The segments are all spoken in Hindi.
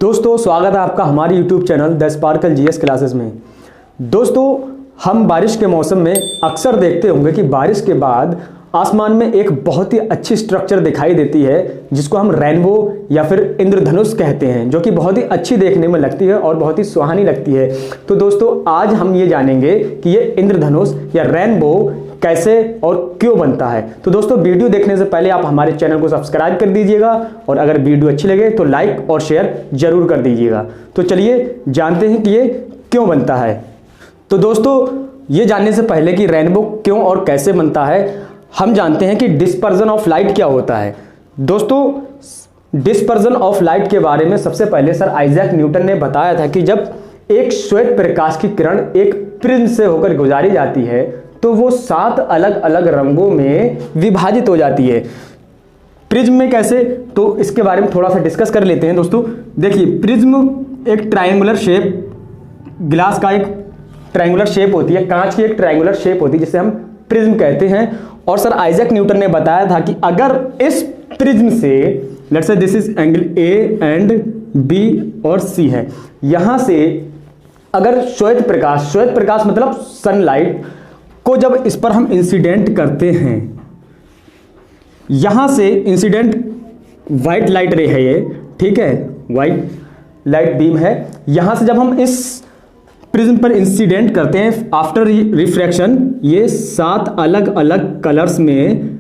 दोस्तों स्वागत है आपका हमारे YouTube channel the sparkle GS classes में। दोस्तों हम बारिश के मौसम में अक्सर देखते होंगे कि बारिश के बाद आसमान में एक बहुत ही अच्छी स्ट्रक्चर दिखाई देती है जिसको हम रेनबो या फिर इंद्रधनुष कहते हैं, जो कि बहुत ही अच्छी देखने में लगती है और बहुत ही सुहानी लगती है। तो दोस्तों आज हम ये जानेंगे कि ये इंद्रधनुष या रेनबो कैसे और क्यों बनता है। तो दोस्तों वीडियो देखने से पहले आप हमारे चैनल को सब्सक्राइब कर दीजिएगा और अगर वीडियो अच्छी लगे तो लाइक और शेयर जरूर कर दीजिएगा। तो चलिए जानते हैं कि ये क्यों बनता है। तो दोस्तों ये जानने से पहले कि रेनबो क्यों और कैसे बनता है, हम जानते हैं कि डिस्पर्जन ऑफ लाइट क्या होता है। दोस्तों डिस्पर्जन ऑफ लाइट के बारे में सबसे पहले सर आइजैक न्यूटन ने बताया था कि जब एक श्वेत प्रकाश की किरण एक प्रिज्म से होकर गुजारी जाती है तो वो 7 अलग अलग रंगों में विभाजित हो जाती है। प्रिज्म में कैसे, तो इसके बारे में थोड़ा सा डिस्कस कर लेते हैं। दोस्तों देखिए, प्रिज्म एक ट्रायंगुलर शेप, ग्लास का एक ट्रायंगुलर शेप होती है, कांच की एक ट्रायंगुलर शेप होती है जिसे हम प्रिज्म कहते हैं। और सर आइजैक न्यूटन ने बताया था कि अगर इस प्रिज्म से, let's say this is angle A and B और सी है, यहां से अगर श्वेत प्रकाश मतलब सनलाइट को जब इस पर हम इंसिडेंट करते हैं, यहां से इंसिडेंट व्हाइट लाइट रे है ये, ठीक है, व्हाइट लाइट बीम है, यहां से जब हम इस प्रिज्म पर इंसिडेंट करते हैं आफ्टर रिफ्रैक्शन, ये 7 अलग अलग कलर्स में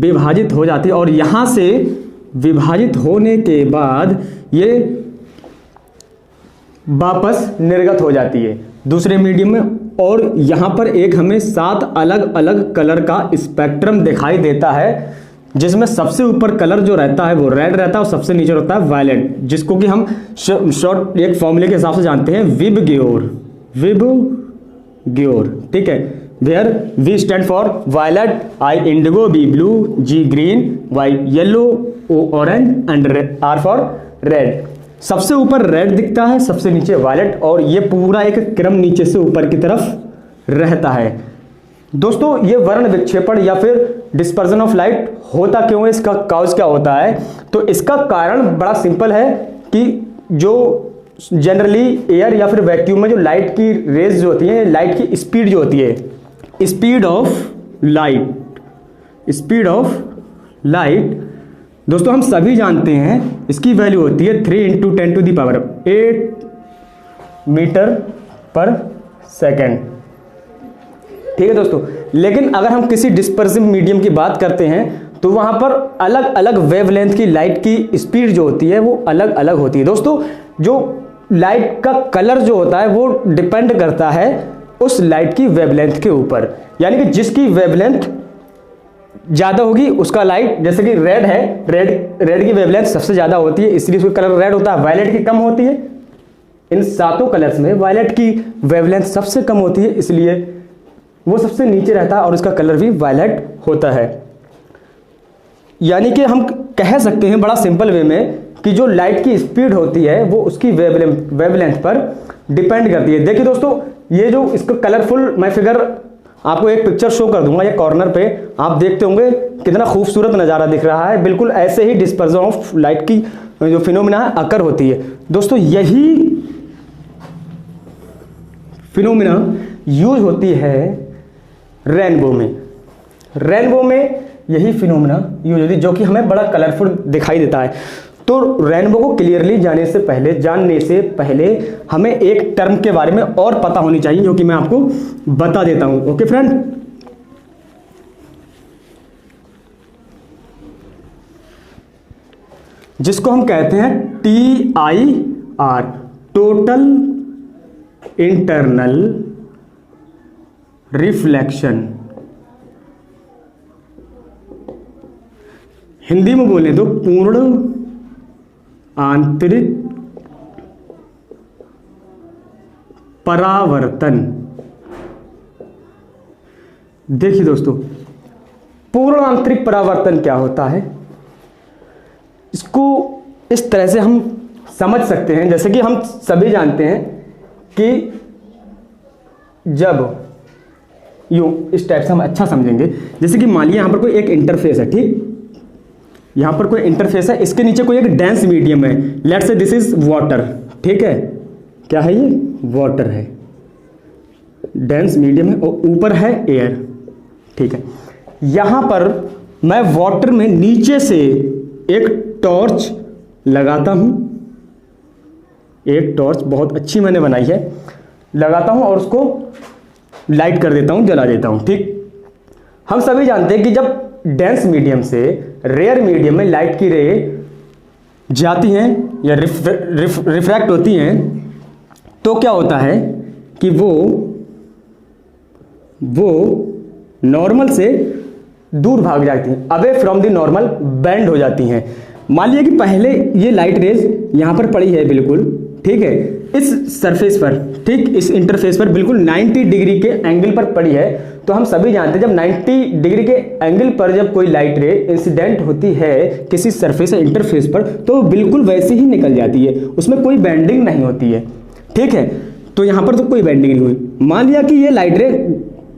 विभाजित हो जाती है और यहां से विभाजित होने के बाद ये वापस निर्गत हो जाती है दूसरे मीडियम में। और यहां पर एक हमें 7 अलग अलग कलर का स्पेक्ट्रम दिखाई देता है, जिसमें सबसे ऊपर कलर जो रहता है वो रेड रहता है और सबसे नीचे रहता है वायलेट, जिसको कि हम शॉर्ट एक फॉर्मूले के हिसाब से जानते हैं विबग्योर, ठीक है। Where we stand for violet, I indigo, B blue, G green, Y yellow, O orange and R for red. सबसे ऊपर रेड दिखता है, सबसे नीचे वायलेट, और ये पूरा एक क्रम नीचे से ऊपर की तरफ रहता है। दोस्तों ये वर्ण विक्षेपण या फिर डिस्पर्जन ऑफ लाइट होता क्यों है, इसका कॉज क्या होता है, तो इसका कारण बड़ा सिंपल है कि जो जनरली एयर या फिर वैक्यूम में जो लाइट की रेज जो होती है, लाइट की स्पीड जो होती है, स्पीड ऑफ लाइट दोस्तों हम सभी जानते हैं इसकी वैल्यू होती है 3 × 10⁸ मीटर पर सेकेंड, ठीक है दोस्तों। लेकिन अगर हम किसी डिस्पर्सिव मीडियम की बात करते हैं तो वहां पर अलग अलग वेवलेंथ की लाइट की स्पीड जो होती है वो अलग अलग होती है। दोस्तों जो लाइट का कलर जो होता है वो डिपेंड करता है उस लाइट की वेवलेंथ के ऊपर, यानी कि जिसकी वेवलेंथ ज्यादा होगी उसका लाइट, जैसे कि रेड है, रेड की वेवलेंथ सबसे ज्यादा होती है इसलिए उसका कलर रेड होता है, वायलेट की कम होती है। इन 7 कलर्स में वायलेट की वेवलेंथ सबसे कम होती है इसलिए वो सबसे नीचे रहता है और इसका कलर भी वायलेट होता है। यानी कि हम कह सकते हैं बड़ा सिंपल वे में कि जो लाइट की स्पीड होती है वो उसकी वेवलेंथ पर डिपेंड करती है। देखिए दोस्तों ये जो इसका कलरफुल, मैं फिगर आपको एक पिक्चर शो कर दूंगा, ये कॉर्नर पे आप देखते होंगे कितना खूबसूरत नज़ारा दिख रहा है। बिल्कुल ऐसे ही डिस्पर्जन ऑफ लाइट की जो फिनोमिना है अकर होती है। दोस्तों यही फिनोमिना यूज होती है रेनबो में यही फिनोमिना यूज होती है जो कि हमें बड़ा कलरफुल दिखाई देता है। तो रेनबो को क्लियरली जानने से पहले हमें एक टर्म के बारे में और पता होनी चाहिए जो कि मैं आपको बता देता हूं। ओके फ्रेंड, जिसको हम कहते हैं TIR, total internal reflection. Hindi में बोले तो पूर्ण आंतरिक परावर्तन। देखिए दोस्तों पूर्ण आंतरिक परावर्तन क्या होता है, इसको इस तरह से हम समझ सकते हैं। जैसे कि हम सभी जानते हैं कि जब यूं इस टाइप से हम अच्छा समझेंगे, जैसे कि मान लिया यहां पर कोई एक इंटरफेस है, ठीक, यहाँ पर कोई इंटरफेस है, इसके नीचे कोई एक डेंस मीडियम है, let's say this is water, ठीक है, क्या है ये, वाटर है, डेंस मीडियम है, और ऊपर है एयर, ठीक है। यहाँ पर मैं वाटर में नीचे से एक टॉर्च लगाता हूँ, एक टॉर्च बहुत अच्छी मैंने बनाई है, लगाता हूँ और उसको लाइट कर देता हूँ, जला देता हूँ, ठीक। हम सभी जानते हैं कि जब डेंस मीडियम से रेयर मीडियम में लाइट की रे जाती हैं या रिफ्रैक्ट होती हैं तो क्या होता है कि वो नॉर्मल से दूर भाग जाती हैं, away from the normal bend हो जाती हैं। मान लिया कि पहले ये लाइट रेज यहाँ पर पड़ी है बिल्कुल, ठीक है, इस सरफेस पर, ठीक, इस इंटरफेस पर बिल्कुल 90 डिग्री के एंगल पर पड़ी है। तो हम सभी जानते हैं जब 90 डिग्री के एंगल पर जब कोई लाइट रे इंसिडेंट होती है किसी सरफेस या इंटरफेस पर तो बिल्कुल वैसे ही निकल जाती है, उसमें कोई बेंडिंग नहीं होती है, ठीक है। तो यहाँ पर तो कोई बेंडिंग नहीं हुई। मान लिया कि ये लाइट रे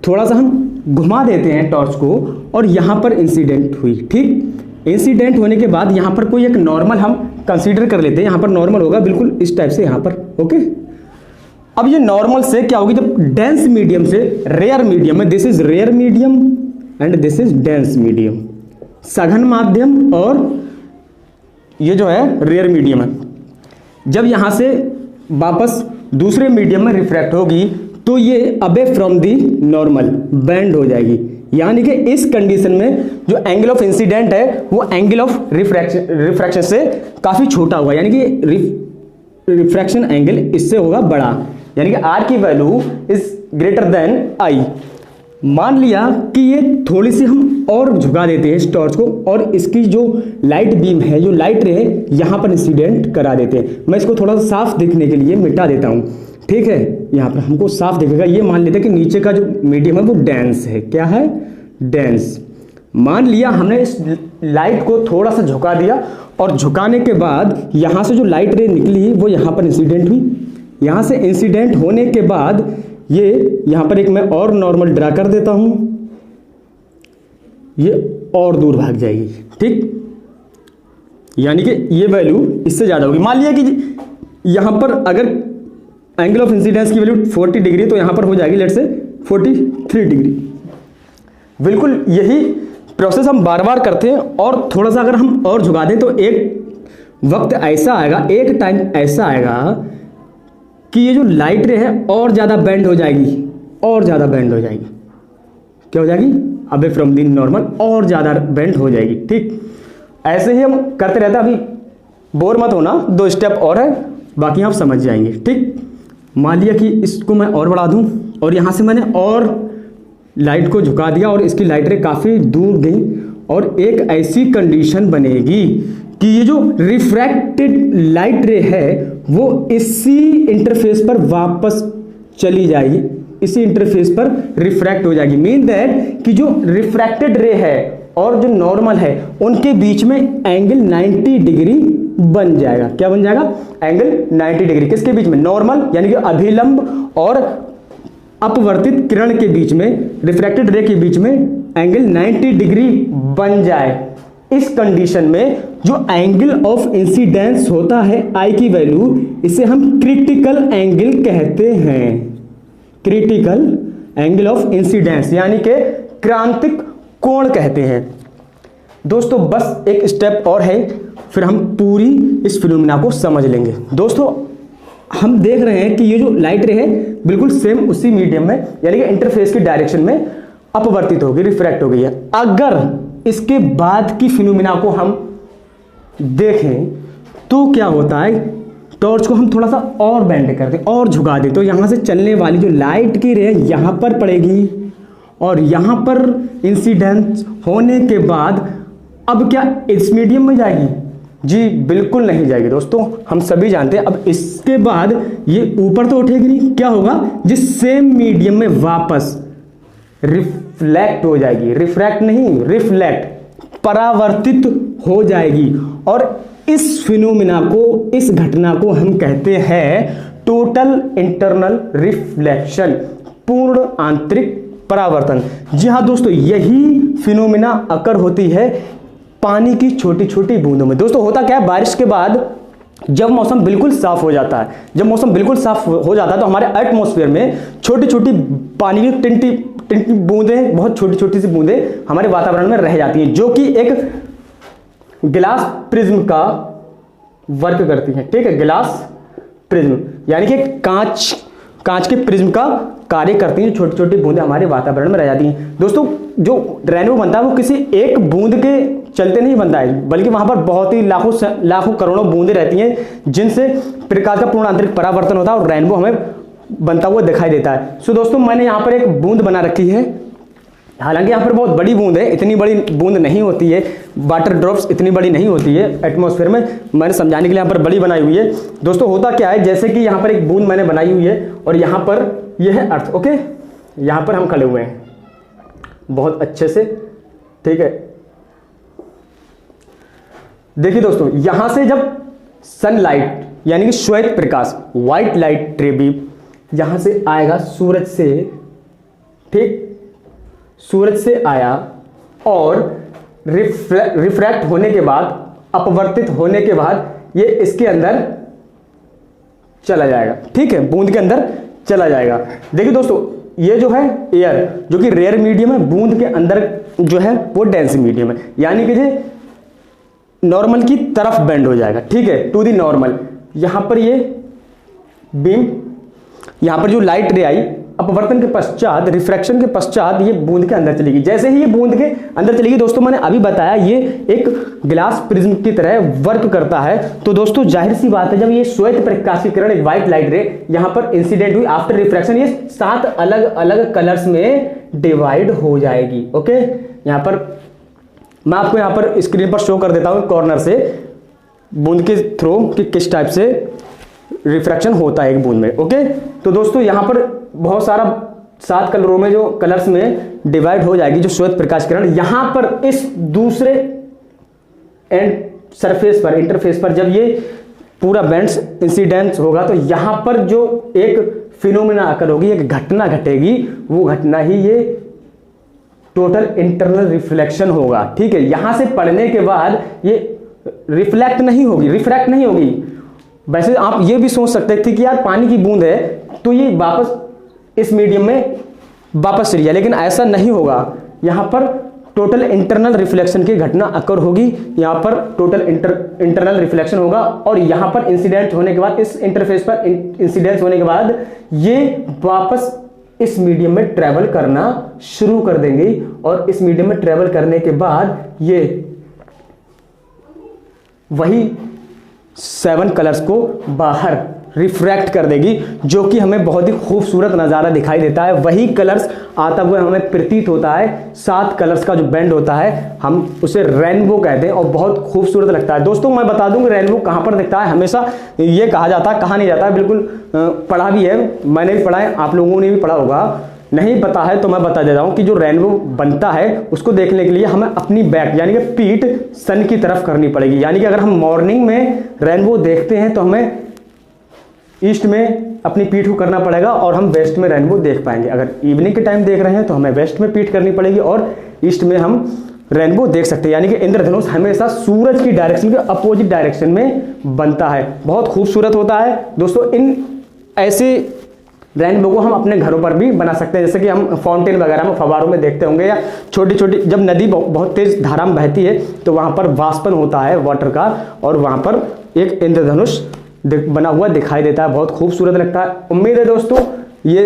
थोड़ा सा हम घुमा देते हैं टॉर्च को और यहाँ पर इंसिडेंट हुई, ठीक। इंसिडेंट होने के बाद यहाँ पर कोई एक नॉर्मल हम कंसीडर कर लेते हैं, यहाँ पर नॉर्मल होगा बिल्कुल इस टाइप से यहाँ पर, ओके। अब ये नॉर्मल से क्या होगी, जब डेंस मीडियम से रेयर मीडियम में, this is rare medium and this is dense medium, सघन माध्यम और ये जो है रेयर मीडियम है। जब यहां से वापस दूसरे मीडियम में रिफ्रैक्ट होगी तो ये अबे फ्रॉम दी नॉर्मल बेंड हो जाएगी, यानी कि इस कंडीशन में जो एंगल ऑफ इंसिडेंट है वो एंगल ऑफ रिफ्रैक्शन से काफी छोटा होगा, यानी कि रिफ्रैक्शन एंगल इससे होगा बड़ा, यानी कि आर की value is greater than I. मान लिया कि ये थोड़ी सी हम और झुका देते हैं इस टॉर्च को और इसकी जो लाइट बीम है, जो लाइट रे है, यहां पर इंसिडेंट करा देते हैं। मैं इसको थोड़ा सा साफ दिखने के लिए मिटा देता हूं, ठीक है, यहां पर हमको साफ दिखेगा। ये मान लेते हैं कि नीचे का जो मीडियम है वो डेंस है, क्या है, डेंस। मान लिया हमने इस लाइट को थोड़ा सा झुका दिया और झुकाने के बाद यहां से जो लाइट रे निकली वो यहां पर इंसिडेंट हुई, यहां से इंसिडेंट होने के बाद ये यहां पर एक मैं और नॉर्मल ड्रा कर देता हूं, ये और दूर भाग जाएगी, ठीक, यानी कि ये वैल्यू इससे ज्यादा होगी। मान लिया कि यहां पर अगर एंगल ऑफ इंसिडेंस की वैल्यू 40 डिग्री तो यहां पर हो जाएगी लेट्स से 43 डिग्री। बिल्कुल यही प्रोसेस हम बार बार करते हैं और थोड़ा सा अगर हम और झुका दें तो एक वक्त ऐसा आएगा, एक टाइम ऐसा आएगा कि ये जो लाइट रे है और ज़्यादा बेंड हो जाएगी, और ज़्यादा बेंड हो जाएगी, क्या हो जाएगी, अबे फ्रॉम दी नॉर्मल और ज़्यादा बेंड हो जाएगी, ठीक। ऐसे ही हम करते रहते हैं, अभी बोर मत होना, 2 स्टेप और है, बाकी आप समझ जाएंगे, ठीक। मान लिया कि इसको मैं और बढ़ा दूं और यहाँ से मैंने और लाइट को झुका दिया और इसकी लाइट रे काफ़ी दूर गई और एक ऐसी कंडीशन बनेगी कि ये जो रिफ्रैक्टेड लाइट रे है वो इसी इंटरफेस पर वापस चली जाएगी, इसी इंटरफेस पर रिफ्रैक्ट हो जाएगी। मीन दैट कि जो रिफ्रैक्टेड रे है और जो नॉर्मल है उनके बीच में एंगल 90 डिग्री बन जाएगा। क्या बन जाएगा, एंगल 90 डिग्री। किसके बीच में, नॉर्मल यानी कि अभिलंब और अपवर्तित किरण के बीच में, रिफ्रैक्टेड रे के बीच में एंगल 90 डिग्री बन जाए। इस कंडीशन में जो एंगल ऑफ इंसिडेंस होता है आई की वैल्यू, इसे हम क्रिटिकल एंगल कहते हैं, क्रिटिकल एंगल ऑफ इंसिडेंस यानी कि क्रांतिक कोण कहते हैं। दोस्तों बस एक स्टेप और है फिर हम पूरी इस फिनोमेना को समझ लेंगे। दोस्तों हम देख रहे हैं कि ये जो लाइट रे है बिल्कुल सेम उसी मीडियम में यानी कि इंटरफेस की डायरेक्शन में अपवर्तित होगी, रिफ्रैक्ट हो गई है। अगर इसके बाद की फिनोमेना को हम देखें तो क्या होता है, टॉर्च को हम थोड़ा सा और बेंड कर दें और झुका दें तो यहां से चलने वाली जो लाइट की रे यहां पर पड़ेगी और यहां पर इंसिडेंस होने के बाद अब क्या इस मीडियम में जाएगी, जी बिल्कुल नहीं जाएगी। दोस्तों हम सभी जानते हैं अब इसके बाद ये ऊपर तो उठेगी नहीं, क्या होगा, जिस सेम मीडियम में वापस रिफ्लेक्ट हो जाएगी, रिफ्रैक्ट नहीं रिफ्लेक्ट, परावर्तित हो जाएगी। और इस फिनोमिना को, इस घटना को हम कहते हैं टोटल इंटरनल रिफ्लेक्शन, पूर्ण आंतरिक परावर्तन। जी हाँ दोस्तों, यही फिनोमिना अकर होती है पानी की छोटी छोटी बूंदों में। दोस्तों होता क्या है, बारिश के बाद जब मौसम बिल्कुल साफ हो जाता है, जब मौसम बिल्कुल साफ हो जाता है तो हमारे एटमॉस्फेयर में छोटी छोटी पानी की टिंटी टिंटी बूंदें, बहुत छोटी छोटी सी बूंदें हमारे वातावरण में रह जाती हैं, जो कि एक गिलास प्रिज्म का वर्क करती हैं। ठीक है, गिलास प्रिज्म यानी कि कांच के प्रिज्म का कार्य करती हैं। छोटी छोटी बूंदें हमारे वातावरण में रह जाती हैं। दोस्तों जो रेनबो बनता है वो किसी एक बूंद के चलते नहीं बनता है, बल्कि वहां पर बहुत ही लाखों करोड़ों बूंदें रहती हैं जिनसे प्रकाश का पूर्ण आंतरिक परावर्तन होता है और रेनबो हमें बनता हुआ दिखाई देता है। सो दोस्तों मैंने यहाँ पर एक बूंद बना रखी है, हालांकि यहाँ पर बहुत बड़ी बूंद है, इतनी बड़ी बूंद नहीं होती है, वाटर ड्रॉप्स इतनी बड़ी नहीं होती है एटमॉस्फेयर में। मैंने समझाने के लिए यहाँ पर बड़ी बनाई हुई है। दोस्तों होता क्या है, जैसे कि यहाँ पर एक बूंद मैंने बनाई हुई है और यहाँ पर यह है अर्थ। ओके, यहाँ पर हम खड़े हुए हैं बहुत अच्छे से। ठीक है, देखिए दोस्तों, यहां से जब सनलाइट यानी कि श्वेत प्रकाश, व्हाइट लाइट रे बीम यहां से आएगा सूरज से, ठीक, सूरज से आया और रिफ्रैक्ट होने के बाद, अपवर्तित होने के बाद ये इसके अंदर चला जाएगा। ठीक है, बूंद के अंदर चला जाएगा। देखिए दोस्तों, ये जो है एयर, जो कि रेयर मीडियम है, बूंद के अंदर जो है वो डेंस मीडियम है, यानी कि ये नॉर्मल की तरफ बेंड हो जाएगा। ठीक है, टू दी नॉर्मल। यहां पर ये बीम, यहां पर जो लाइट रे आई, अपवर्तन के पश्चात, रिफ्रैक्शन के पश्चात ये बूंद के अंदर चलेगी। जैसे ही ये बूंद के अंदर चलेगी, दोस्तों मैंने अभी बताया ये एक ग्लास प्रिज्म की तरह वर्क करता है। तो दोस्तों जाहिर सी बात है, जब ये श्वेत प्रकाश की किरण, एक व्हाइट लाइट रे यहां पर इंसिडेंट हुई आफ्टर रिफ्रैक्शन, ये 7 अलग अलग कलर्स में डिवाइड हो जाएगी। ओके, यहां पर मैं आपको यहां पर स्क्रीन पर शो कर देता हूं कॉर्नर से बूंद के थ्रू कि किस टाइप से रिफ्रैक्शन होता है एक बूंद में। ओके, तो दोस्तों यहां पर बहुत सारा 7 कलरों में, जो कलर्स में डिवाइड हो जाएगी जो श्वेत प्रकाश किरण। यहां पर इस दूसरे एंड सरफेस पर, इंटरफेस पर जब ये पूरा बेंड्स इंसिडेंस होगा तो यहां पर जो एक फिनोमेना आकर होगी, एक घटना घटेगी, वो घटना ही ये टोटल इंटरनल रिफ्लेक्शन होगा। ठीक है, यहां से पढ़ने के बाद ये रिफ्लेक्ट नहीं होगी, रिफ्रैक्ट नहीं होगी। वैसे आप ये भी सोच सकते थे कि यार पानी की बूंद है तो ये वापस इस मीडियम में वापस चली जाए, लेकिन ऐसा नहीं होगा। यहां पर टोटल इंटरनल रिफ्लेक्शन की घटना अकर होगी, यहां पर टोटल इंटरनल रिफ्लेक्शन होगा और यहां पर इंसिडेंट होने के बाद, इस इंटरफेस पर इंसिडेंस होने के बाद ये वापस इस मीडियम में ट्रेवल करना शुरू कर देंगे और इस मीडियम में ट्रेवल करने के बाद ये वही 7 कलर्स को बाहर रिफ्रैक्ट कर देगी, जो कि हमें बहुत ही खूबसूरत नज़ारा दिखाई देता है। वही कलर्स आता हुआ हमें प्रतीत होता है, 7 कलर्स का जो बैंड होता है हम उसे रेनबो कहते हैं और बहुत खूबसूरत लगता है। दोस्तों मैं बता दूं कि रेनबो कहाँ पर दिखता है, हमेशा ये कहा जाता है, कहा नहीं जाता है, बिल्कुल पढ़ा भी है, मैंने भी पढ़ा है, आप लोगों ने भी पढ़ा होगा। नहीं पता है तो मैं बता देता हूं कि जो रेनबो बनता है उसको देखने के लिए हमें अपनी बैक यानी कि पीठ सन की तरफ करनी पड़ेगी। यानी कि अगर हम मॉर्निंग में रेनबो देखते हैं तो हमें ईस्ट में अपनी पीठ को करना पड़ेगा और हम वेस्ट में रेनबो देख पाएंगे। अगर इवनिंग के टाइम देख रहे हैं तो हमें वेस्ट में पीठ करनी पड़ेगी और ईस्ट में हम रेनबो देख सकते हैं। यानी कि इंद्रधनुष हमेशा सूरज की डायरेक्शन के अपोजिट डायरेक्शन में बनता है, बहुत खूबसूरत होता है। दोस्तों इन ऐसे रेनबो को हम अपने घरों पर भी बना सकते हैं, जैसे कि हम फाउंटेन वगैरह में, फवारों में देखते होंगे, या छोटी छोटी जब नदी बहुत तेज धारा में बहती है तो वहां पर वाष्पन होता है वाटर का और वहां पर एक इंद्रधनुष बना हुआ दिखाई देता है, बहुत खूबसूरत लगता है। उम्मीद है दोस्तों ये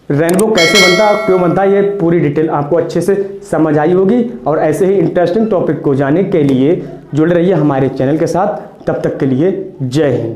रेनबो कैसे बनता है, क्यों बनता है, ये पूरी डिटेल आपको अच्छे से समझ आई होगी। और ऐसे ही इंटरेस्टिंग टॉपिक को जानने के लिए जुड़े रहिए हमारे चैनल के साथ। तब तक के लिए जय हिंद।